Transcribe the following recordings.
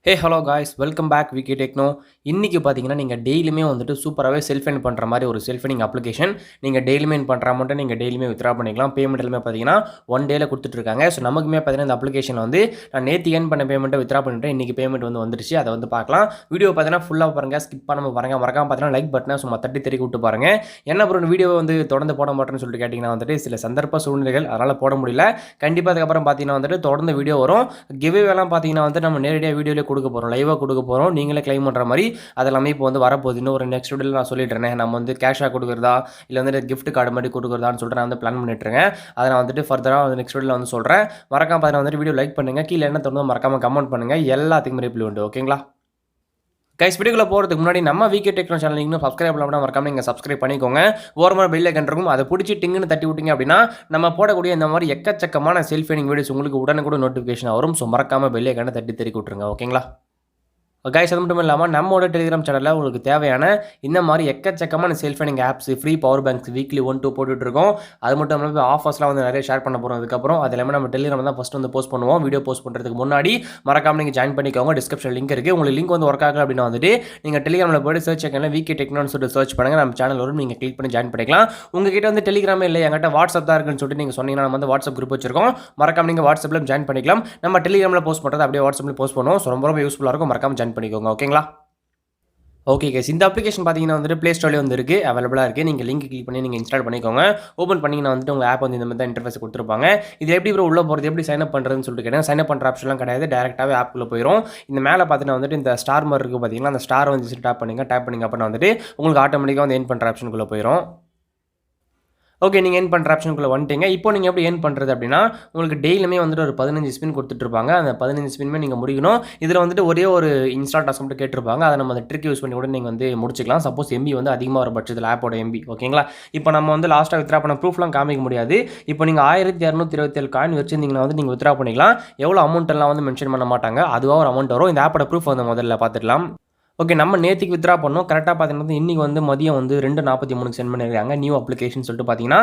ஹே hello guys welcome back Vicky techno. இன்றைக்கி பார்த்தீங்கன்னா நீங்கள் டெய்லியுமே வந்துட்டு சூப்பராகவே செல்ஃப் எர்ன் பண்ணுற மாதிரி ஒரு செல்ஃப் எர்னிங் அப்ளிகேஷன். நீங்கள் டெய்லியுமே எர்ன் பண்ணுற அமௌண்ட்டை நீங்கள் டெய்லியுமே வித்ரா பண்ணிக்கலாம். பேமெண்ட் எல்லாமே பார்த்தீங்கன்னா 1 டேயில் கொடுத்துட்ருக்காங்க. ஸோ நமக்குமே பார்த்தீங்கன்னா இந்த அப்ளிகேஷனில் வந்து நான் நேற்று ஏர்ன் பண்ண பேமெண்ட்டை வித்ரா பண்ணிட்டேன். இன்றைக்கி பேமெண்ட் வந்துருச்சு. அதை வந்து பார்க்கலாம். வீடியோ பார்த்தீங்கன்னா ஃபுல்லாக பாருங்கள், ஸ்கிப் பண்ணாமல் பாருங்கள். மறக்காம பார்த்தீங்கன்னா லைக் பட்டனை சும்மா தட்டி தெறிக்க விட்டு பாருங்கள். என்ன அப்புறம் வீடியோ வந்து தொடர்ந்து போட மாட்டேன்னு சொல்லிட்டு கேட்டிங்கன்னா வந்துட்டு சில சந்தர்ப்ப சூழ்நிலைகள் அதனால் போட முடியல. கண்டிப்பாக அதுக்கப்புறம் பார்த்தீங்கன்னா வந்துட்டு தொடர்ந்து வீடியோ வரும். கிவ்அவேலாம் பார்த்தீங்கன்னா வந்து நம்ம நேரடியாக வீடியோவிலே கொடுக்க போகிறோம், லைவாக கொடுக்க போகிறோம். நீங்களே கிளைம் பண்ணுற மாதிரி அதெல்லாமே இப்போ வந்து வரப்போகுது. இன்னும் ஒரு நெக்ஸ்ட் வீடியோவில் நான் சொல்லிட்டுறேன். நம்ம வந்து கேஷாக கொடுக்குறதா இல்லை வந்து கிஃப்ட் கார்டு மாதிரி கொடுக்குறதான்னு சொல்லிட்டு நான் வந்து பிளான் பண்ணிட்டுருக்கேன். அதை நான் வந்துட்டு ஃபர்தராக வந்து நெக்ஸ்ட் வீடியோவில் வந்து சொல்கிறேன். மறக்காம பார்த்தீங்கன்னா வந்துட்டு வீடியோ லைக் பண்ணுங்கள். கீழே என்ன தோணுதோ மறக்காம கமெண்ட் பண்ணுங்கள். எல்லாத்துக்குமே ரிப்ளை உண்டு. ஓகேங்களா? கைஸ், வீடியோக்குள்ள போகிறதுக்கு முன்னாடி நம்ம விகே டெக்னோ சேனல் இன்னும் சப்ஸ்கிரைப் பண்ணாமல் மறக்காம நீங்கள் சப்ஸ்கிரைப் பண்ணிக்கோங்க. ஓரமாக பெல் ஐக்கன் இருக்கும், அதை பிடிச்சி டிங்குன்னு தட்டி விட்டீங்க அப்படின்னா நம்ம போடக்கூடிய இந்த மாதிரி எக்கச்சக்கமான செல்ஃப் ஏர்னிங் வீடியோஸ் உங்களுக்கு உடனுக்குடன் நோட்டிஃபிகேஷன் வரும். ஸோ மறக்காம பெல் ஐக்கனை தட்டி தெறிக்க விட்டுருங்க. ஓகேங்களா? கைஸ், அது மட்டும் இல்லாமல் நம்மளோட டெலிகிராம் சேனலில் உங்களுக்கு தேவையான இந்த மாதிரி எக்கச்சக்கமான self earning apps, free power banks weekly 1-2 போட்டுட்ருக்கோம். அது மட்டும் இல்லாமல் ஆஃபர்ஸ்லாம் வந்து நிறைய ஷேர் பண்ண போகிறோம். அதுக்கப்புறம் அது எல்லாமே நம்ம டெலிகிராம் தான் ஃபஸ்ட் வந்து போஸ்ட் பண்ணுவோம். வீடியோ போஸ்ட் பண்ணுறதுக்கு முன்னாடி மறக்காம நீங்கள் ஜாயின் பண்ணிக்கோங்க. டிஸ்கிரிப்ஷன் லிங்க் இருக்குது. உங்களுக்கு லிங்க் வந்து ஒர்க் ஆகல அப்படின்னா வந்துட்டு நீங்கள் டெலிகிராமில் போய்ட்டு சர்ச் ஐக்கனில் விகே டெக்னோன்னு சொல்லிட்டு சர்ச் பண்ணுங்கள். நம்ம சேனல் வரும், நீங்கள் கிளிக் பண்ணி ஜாயின் பண்ணிக்கலாம். உங்ககிட்ட வந்து டெலிகிராமே இல்லை, என்கிட்ட வாட்ஸ்அப் தான் இருக்குன்னு சொல்லிட்டு நீங்கள் சொன்னீங்கன்னா நம்ம வந்து வாட்ஸ்அப் குரூப் வச்சிருக்கோம். மறக்காம நீங்கள் வாட்ஸ்அப்பில் ஜாயின் பண்ணிக்கலாம். நம்ம டெலிகிராமில் போஸ்ட் பண்ணுறது அப்படியே வாட்ஸ்அப்பில் போஸ்ட் பண்ணுவோம். ஸோ ரொம்ப யூஸ்ஃபுல்லாக இருக்கும். மறக்காம ஜாயின் பண்ணிக்கோங்க. ஓகேங்களா? ஓகே கைஸ், இந்த அப்ளிகேஷன் பார்த்தீங்கன்னா வந்துட்டு ப்ளே ஸ்டோர்லேயே வந்து இருக்குது, அவைலபிளாக இருக்குது. நீங்கள் லிங்க் கிளிக் பண்ணி நீங்கள் இன்ஸ்டால் பண்ணிக்கோங்க. ஓப்பன் பண்ணிங்கன்னா வந்துட்டு உங்கள் ஆப் வந்து இந்த மாதிரி தான் இன்டர்ஃபேஸ் கொடுத்துருப்பாங்க. இது எப்படி ப்ரோ உள்ள போகிறது, எப்படி சைன் அப் பண்ணுறதுன்னு சொல்லிட்டு கேட்டேன். சைன் அப் பண்ணுற ஆப்ஷன்லாம் கிடையாது, டேரெக்டாகவே ஆப்புக்குள்ளே போயிடும். இந்த மேலே பார்த்தீங்கன்னா வந்துட்டு இந்த ஸ்டார் மாதிரி இருக்குது பார்த்தீங்கன்னா, அந்த ஸ்டார் வந்து டேப் பண்ணிங்க அப்படின்னா வந்துட்டு உங்களுக்கு ஆட்டோமேட்டிக்காக வந்து எர்ன் பண்ணுற ஆப்ஷனுக்குள்ளே போயிடும். ஓகே, நீங்கள் ஏர்ன் பண்ணுற ஆப்ஷனுக்குள்ளே வந்துட்டீங்க. இப்போ நீங்கள் எப்படி ஏர்ன் பண்ணுறது அப்படின்னா, உங்களுக்கு டெய்லியுமே வந்துட்டு ஒரு 15 ஸ்பின் கொடுத்துட்ருப்பாங்க. அந்த 15 ஸ்பின்மே நீங்கள் முடிக்கணும். இதில் வந்துட்டு ஒரே ஒரு இன்ஸ்டால் டாஸ்க் மட்டும் கேட்டிருப்பாங்க. அதை நம்ம அந்த ட்ரிக் யூஸ் பண்ணி கூட நீங்கள் வந்து முடிச்சிக்கலாம். சப்போஸ் எம்பி வந்து அதிகமாக வர பட்சத்தில் ஆப்போட எம்பி. ஓகேங்களா? இப்போ நம்ம வந்து லாஸ்ட்டாக வித்ரா பண்ண ப்ரூஃப்லாம் காமிக்க முடியாது. இப்போ நீங்கள் 1227 காயின் வச்சிருந்தீங்கன்னா வந்து நீங்கள் வித்ரா பண்ணிக்கலாம். எவ்வளோ அமௌண்ட் எல்லாம் வந்து மென்ஷன் பண்ண மாட்டாங்க. அதுவாக ஒரு அமௌண்ட் வரும். இந்த ஆப்போட ப்ரூஃப் வந்து முதல்ல பார்த்துக்கலாம். ஓகே, நம்ம நேற்றுக்கு வித்ரா பண்ணோம். கரெக்டாக பார்த்தீங்கன்னா இன்றைக்கி வந்து மதியம் வந்து 2:43 சென்ட் பண்ணியிருக்காங்க. நியூ அப்ளிகேஷன் சொல்லிட்டு பார்த்தீங்கன்னா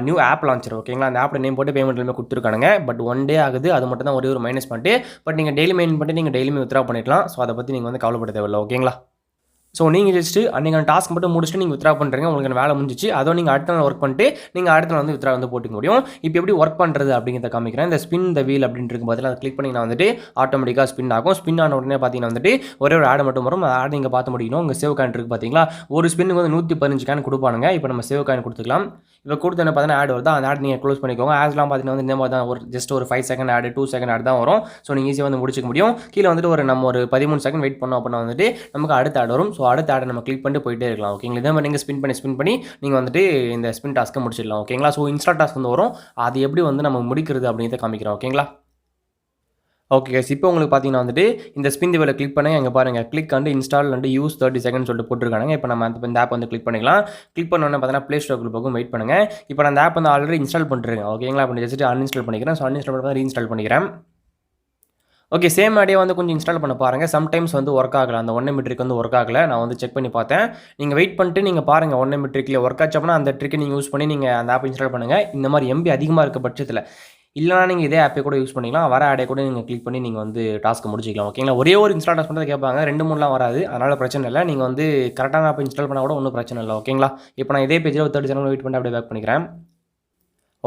நியூ ஆப் லான்ச்சர். ஓகேங்களா? அந்த ஆப்போட நேம் போட்டு பேமெண்ட் எல்லாமே கொடுத்துருக்கானுங்க. பட் 1 டே ஆகுது. அது மட்டும் தான் ஒரே ஒரு மைனஸ் பண்ணிட்டு, பட் நீங்கள் டெய்லி மெயின் பண்ணிட்டு நீங்கள் டெய்லியுமே வித்ரா பண்ணிக்கலாம். ஸோ அதை பற்றி நீங்கள் வந்து கவலைப்பட தேவையில்லை. ஓகேங்களா? ஸோ நீங்கள் ஜஸ்ட்டு அன்றைக்கான டாஸ்க் மட்டும் முடிச்சுட்டு நீங்கள் வித்ரா பண்ணுறீங்க. உங்களுக்கு வேலை முடிஞ்சிச்சு. அதோ நீங்கள் அடுத்த நாள் ஒர்க் பண்ணிட்டு நீங்கள் அடுத்த நாள் வந்து வித்ரா வந்து போட்டுக்க முடியும். இப்போ எப்படி ஒர்க் பண்ணுறது அப்படிங்கிறத காமிக்கிறேன். இந்த ஸ்பின் த வீல் அப்படின்ட்டு இருக்கும் பதில் அதை கிளிக் பண்ணிங்கன்னா வந்துட்டு ஆட்டோமேட்டிக்காக ஸ்பின் ஆகும். ஸ்பின் ஆன உடனே பார்த்தீங்கன்னா வந்துட்டு ஒரே ஒரு ஆட் மட்டும் வரும். ஆட் நீங்கள் பார்த்து முடிக்கணும். உங்கள் சேவ் காயின் இருக்குது பார்த்தீங்களா? ஒரு ஸ்பின்னுக்கு வந்து 115 காயின் கொடுப்பானுங்க. இப்போ நம்ம சேவ் காயின் கொடுத்துக்கலாம். இப்போ கொடுத்தோன்னே பார்த்தீங்கன்னா ஆட் வருது. அந்த ஆட் நீங்கள் க்ளோஸ் பண்ணிக்கோங்க. ஆட்ஸ்லாம் பார்த்தீங்கன்னா வந்து இந்த மாதிரி தான் ஒரு ஜஸ்ட் ஒரு 5 செகண்ட் ஆட், 2 செகண்ட் ஆட் தான் வரும். ஸோ நீங்கள் ஈஸியாக வந்து முடிச்சிக்க முடியும். கீழே வந்துட்டு நம்ம ஒரு 13 செகண்ட் வெயிட் பண்ணோம் அப்படின்னா வந்துட்டு நமக்கு அடுத்த ஆட் வரும். ஸோ அடுத்த ஆடை நம்ம கிளிக் பண்ணிட்டு போயிட்டே இருக்கலாம். ஓகேங்களா? இதே மாதிரி நீங்கள் ஸ்பின் பண்ணி நீங்கள் வந்துட்டு இந்த ஸ்பின் டாஸ்க்கை முடிச்சிடலாம். ஓகேங்களா? ஸோ இன்ஸ்டா டாஸ்க் வந்து வரும். அது எப்படி வந்து நம்ம முடிக்கிறது அப்படிங்கிறத காமிக்கிறோம். ஓகேங்களா? ஓகே கைஸ், இப்போ உங்களுக்கு பார்த்தீங்கன்னா வந்துட்டு இந்த ஸ்பின் தி வீலை கிளிக் பண்ணி அங்கே பாருங்கள், click and install and use 30 second சொல்லிட்டு போட்டுருக்காங்க. இப்போ நம்ம இந்த ஆப் வந்து கிளிக் பண்ணிக்கலாம். கிளிக் பண்ணோன்னே பார்த்தீங்கன்னா ப்ளே ஸ்டோர் பக்கம் வெயிட் பண்ணுங்கள். இப்போ நான் அந்த ஆப் வந்து ஆல்ரெடி இன்ஸ்டால் பண்ணிருக்கேன். ஓகேங்களா? இப்போ ஜஸ்ட் அன்இன்ஸ்டால் பண்ணிக்கிறேன். ஸோ அன்இன்ஸ்டால் பண்ணி ரீஇன்ஸ்டால் பண்ணிக்கிறேன். ஓகே, சேம் ஐடியா வந்து கொஞ்சம் இன்ஸ்டால் பண்ண பாருங்கள். சம்டைம்ஸ் வந்து ஒர்க் ஆகலை. அந்த 1 ட்ரிக் வந்து ஒர்க் ஆகலை. நான் வந்து செக் பண்ணி பார்த்தேன். நீங்கள் வெயிட் பண்ணிட்டு நீங்கள் பாருங்கள் 1 ட்ரிக்கில் ஒர்க் ஆச்சு அப்படின்னா அந்த ட்ரிக்கை நீங்கள் யூஸ் பண்ணி நீங்கள் அந்த ஆப் இன்ஸ்டால் பண்ணுங்கள். இந்த மாதிரி எம்பி அதிகமாக இருக்க பட்சத்தில் இல்லைனா நீங்கள் இதே ஆப்பை கூட யூஸ் பண்ணிக்கலாம். வர ஆடை கூட நீங்கள் கிளிக் பண்ணி நீங்கள் வந்து டாஸ்க்கு முடிச்சிக்கலாம். ஓகேங்களா? ஒரே ஒரு இன்ஸ்டால் டாஸ்க் மட்டும் கேட்பாங்க. 2-3லாம் வராது. அதனால் பிரச்சனை இல்லை. நீங்கள் வந்து கரெக்டான ஆப் இன்ஸ்டால் பண்ணால் கூட ஒன்றும் பிரச்சனை இல்லை. ஓகேங்களா? இப்போ நான் இதே பேஜில் ஒரு 30 செகண்ட் வெயிட் பண்ணிட்டு அப்படியே பேக் பண்ணிக்கிறேன்.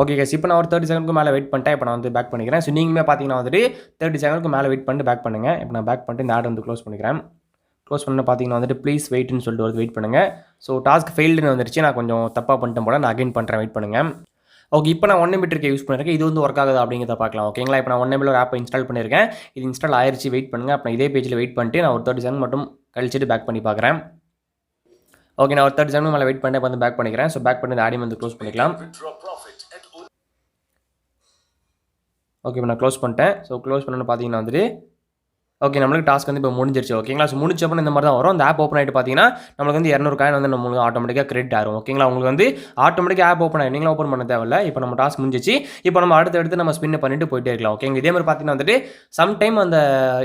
ஓகே கைஸ், இப்போ நான் ஒரு 30 செகண்ட்க்கு மேலே வெயிட் பண்ணிட்டேன். இப்போ நான் வந்து பேக் பண்ணிக்கிறேன். ஸோ நீங்களுமே பார்த்தீங்கன்னா வந்துட்டு 30 செகண்ட்க்கு மேலே வெயிட் பண்ணிட்டு பேக் பண்ணுங்கள். இப்போ நான் பேக் பண்ணிட்டு இந்த ஆட் வந்து க்ளோஸ் பண்ணிக்கிறேன். க்ளோஸ் பண்ண பார்த்தீங்கன்னா வந்துட்டு ப்ளீஸ் வெயிட்னு சொல்லிட்டு வந்து வெயிட் பண்ணுங்கள். ஸோ டாஸ்க் ஃபெயில்டுன்னு வந்துருச்சு. நான் கொஞ்சம் தப்பாக பண்ணிட்டேன் போல. நான் அகைன் பண்ணுறேன், வெயிட் பண்ணுங்கள். ஓகே, இப்போ நான் 1 ட்ரிக்கை யூஸ் பண்ணியிருக்கேன். இது வந்து ஒர்க் ஆகுது அப்படிங்கிறத பார்க்கலாம். ஓகேங்களா? இப்போ நான் 1 ஒரு ஆப்பை இன்ஸ்டால் பண்ணியிருக்கேன். இது இன்ஸ்டால் ஆயிடுச்சு, வெயிட் பண்ணுங்கள். அப்போ இதே பேஜில் வெயிட் பண்ணிட்டு நான் ஒரு 30 செகண்ட் மட்டும் கழிச்சிட்டு பேக் பண்ணி பார்க்குறேன். ஓகே, நான் ஒரு 30 செகண்ட் மேலே வெயிட் பண்ணிட்டு வந்து பேக் பண்ணிக்கிறேன். ஸோ பேக் பண்ணி இந்த ஆடியோ வந்து க்ளோஸ் பண்ணிக்கலாம். ஓகே, இப்போ நான் க்ளோஸ் பண்ணிட்டேன். ஸோ க்ளோஸ் பண்ணணும்னு பார்த்தீங்கன்னா வந்துட்டு ஓகே, நம்மளுக்கு டாஸ்க் வந்து இப்போ முடிஞ்சிருச்சு. ஓகேங்களா? ஸோ முடிச்சப்போ இந்த மாதிரி தான் வரும். அந்த ஆப் ஓப்பன் ஆகிட்டு பார்த்தீங்கன்னா நம்மளுக்கு வந்து 200 காயின் வந்து நம்மளுக்கு ஆட்டோமேட்டிக்காக கிரெடிட் ஆகும். ஓகேங்களா? உங்களுக்கு வந்து ஆட்டோமேட்டிக்காக ஆப் ஓப்பன் ஆகிடும். நீங்களும் ஓப்பன் பண்ண தேவையில்லை. இப்போ நம்ம டாஸ்க் முடிஞ்சிச்சு. இப்போ நம்ம அடுத்து நம்ம ஸ்பின் பண்ணிட்டு போயிட்டே இருக்கலாம். ஓகேங்க? இதே மாதிரி பார்த்தீங்கன்னா வந்துட்டு சம்டைம் அந்த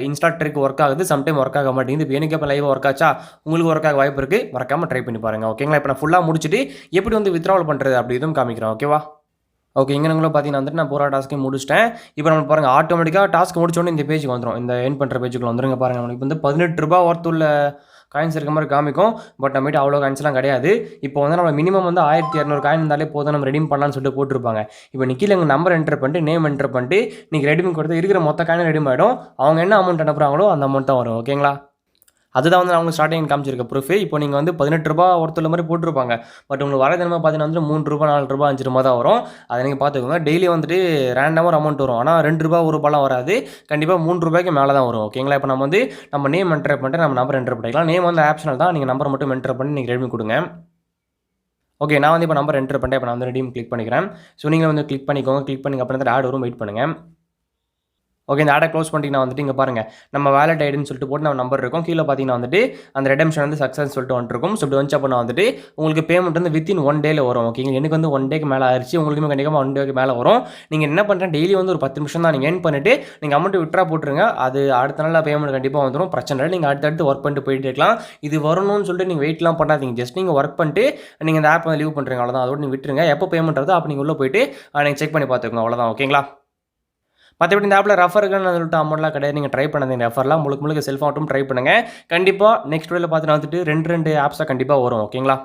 இன்ஸ்டா ட்ரிக் ஒர்க் ஆகுது, சம்டைம் ஒர்க் ஆக மாட்டேங்குது. இப்போ எனக்கு இப்போ லைவாக ஒர்க் ஆச்சா, உங்களுக்கு ஒர்க் ஆக வாய்ப்பு இருக்குது. மறக்காமல் ட்ரை பண்ணி பாருங்கள். ஓகேங்களா? இப்போ நான் ஃபுல்லாக முடிச்சுட்டு எப்படி வந்து வித்ட்ராவல் பண்ணுறது அப்படி இதுவும் காமிக்கிறேன். ஓகேவா? ஓகே. இங்கனக்குள்ள பார்த்தீங்கன்னா வந்துட்டு நான் பூரா டாஸ்க்கையும் முடிச்சுட்டேன். இப்போ நம்ம பாருங்க ஆட்டோமேட்டிக்கா டாஸ்க் முடிச்சோனே இந்த பேஜுக்கு வந்துரும். இந்த எர்ன் பண்ற பேஜுக்குள்ள வந்துருங்க பாருங்க. நமக்கு வந்து ரூ. 18 ஒர்த் உள்ள காயின்ஸ் இருக்க மாரி காமிக்கும். பட் நம்மகிட்ட அவ்வளோ காயின்ஸ்லாம் கிடையாது. இப்போ வந்து நம்ம மினிமம் வந்து 1200 காயின் இருந்தாலே போதும் நம்ம ரெடீம் பண்ணலாம்னு சொல்லிட்டு போட்டுருப்பாங்க. இப்போ நீ கீழ உங்க நம்பர் என்டர் பண்ணிட்டு, நேம் என்டர் பண்ணிட்டு, நீங்க ரெடீம் கொடுத்தா இருக்கிற மொத்த காயினும் ரெடீம் ஆயிடும். அவங்க என்ன அமௌண்ட் அனுப்புறாங்களோ அந்த அமௌண்ட் தான் வரும். ஓகேங்களா? அதுதான் வந்து நான் உங்களுக்கு ஸ்டார்டிங் காமிச்சிருக்க ப்ரூஃப். இப்போ நீங்க வந்து ரூ. 18 ஒருத்தர் மாரி போட்டுருப்பாங்க. பட் உங்களுக்கு வரது என்னமோ பார்த்தீங்கன்னா வந்து ரூ. 3, ரூ. 4, ரூ. 5 தான் வரும். அத நீங்க பார்த்துக்கோங்க. டெய்லி வந்துட்டு ரேண்டமா ஒரு அமௌண்ட் வரும். ஆனா ரூ. 2 ரூ. 1 வராது. கண்டிப்பா ரூ. 3க்கு மேல தான் வரும். ஓகேங்களா? இப்போ நம்ம வந்து நம்ம நேம் என்டர் பண்ணிட்டு நம்ம நம்பர் என்டர் பண்ணிக்கலாம். நேம் வந்து ஆப்ஷனல் தான். நீங்க நம்பர் மட்டும் என்டர் பண்ணி நீங்க ரெடீம் குடுங்க. ஓகே. நான் வந்து இப்போ நம்பர் என்டர் பண்ணிட்டேன். இப்போ நான் வந்து ரெடீம் கிளிக் பண்ணிக்கிறேன். ஸோ நீங்களும் வந்து கிளிக் பண்ணிக்கோங்க. கிளிக் பண்ணி அப்புறம் வந்து ஆட் வரும். வெயிட் பண்ணுங்க. ஓகே. இந்த ஆட க்ளோஸ் பண்ணிட்டீங்கன்னா வந்துட்டு இங்க பாருங்க. நம்ம வாலெட் ஐடின்னு சொல்லிட்டு போட்டு நம்ம நம்பர் இருக்கும். கீழ பார்த்தீங்கன்னா வந்துட்டு அந்த ரெடெம்ஷன் வந்து சக்ஸஸ்ன்னு சொல்லிட்டு வந்துருக்கும். ஸோ இப்படி வந்துச்சு அப்படின்னா வந்துட்டு உங்களுக்கு பேமெண்ட் வந்து வித்தின் 1 டேல வரும். ஓகேங்களா? எனக்கு வந்து 1 டேக்கு மேல ஆயிருச்சு. உங்களுக்குமே கண்டிப்பா 1 டேக்கு மேல வரும். நீங்க என்ன பண்றேன் டெய்லி வந்து ஒரு 10 நிமிஷம் தான் நீங்க எர்ன் பண்ணிட்டு நீங்க அமௌண்ட் வித்ட்ரா போட்டுருங்க. அது அடுத்த நாள்ல பேமெண்ட் கண்டிப்பா வந்துரும். பிரச்சனை இல்ல. நீங்க அடுத்தடுத்து ஒர்க் பண்ணிட்டு போயிட்டே இருக்கலாம். இது வரணும்னு சொல்லிட்டு நீங்க வெயிட்லாம் பண்ணாதீங்க. ஜஸ்ட் நீங்க ஒர்க் பண்ணிட்டு நீங்க இந்த ஆப் வந்து லீவ் பண்றீங்க அவ்வளோதான். அதோட நீங்க விட்டுருங்க. எப்போ பேமெண்ட் வருதோ அப்ப நீங்க உள்ள போயிட்டு நீங்க செக் பண்ணி பார்த்துக்கோங்க. அவ்வளோதான். ஓகேங்களா? மத்தபடி இந்த ஆப்ல ரெஃபர்க்குன்னு சொல்லிட்டு அமௌண்ட்லாம் கிடையாது. நீங்க ட்ரை பண்ணாதீங்க ரெஃபர்லாம். முழுக்க முழுக்க செல்ஃபா மட்டும் ட்ரை பண்ணுங்க. கண்டிப்பா நெக்ஸ்ட் வீடியோல பார்த்தீங்கன்னா வந்துட்டு 2 ஆப்ஸா கண்டிப்பா வரும். ஓகேங்களா?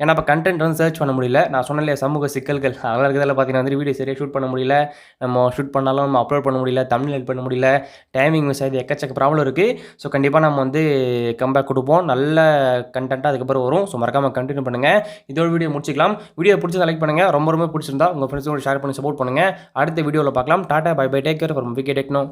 ஏன்னா இப்ப கன்டென்ட் வந்து சர்ச் பண்ண முடியல. நான் சொன்னேன் இல்லையா சமூக சிக்கல்கள். அதெல்லாம் இருக்கிறதால பார்த்தீங்கன்னா வந்து வீடியோ சரியா ஷூட் பண்ண முடியல. நம்ம ஷூட் பண்ணாலும் நம்ம அப்லோட் பண்ண முடியல. தம்ப்நெயில் எடிட் பண்ண முடியல. டைமிங் மிஸ் ஆகுது. எக்கச்சக்க ப்ராப்ளம் இருக்கு. ஸோ கண்டிப்பா நம்ம வந்து கம்பேக் குடுப்போம். நல்ல கன்டென்ட்டா அதுக்கப்புறம் வரும். ஸோ மறக்காம கன்டின்யூ பண்ணுங்க. இதோட வீடியோ முடிச்சுக்கலாம். வீடியோ புடிச்சா லைக் பண்ணுங்க. ரொம்ப ரொம்ப புடிச்சிருந்தா உங்க ஃப்ரெண்ட்ஸோட ஷேர் பண்ணி சப்போர்ட் பண்ணுங்க. அடுத்த வீடியோல பார்க்கலாம். Tata bye bye. Take care from VK techno.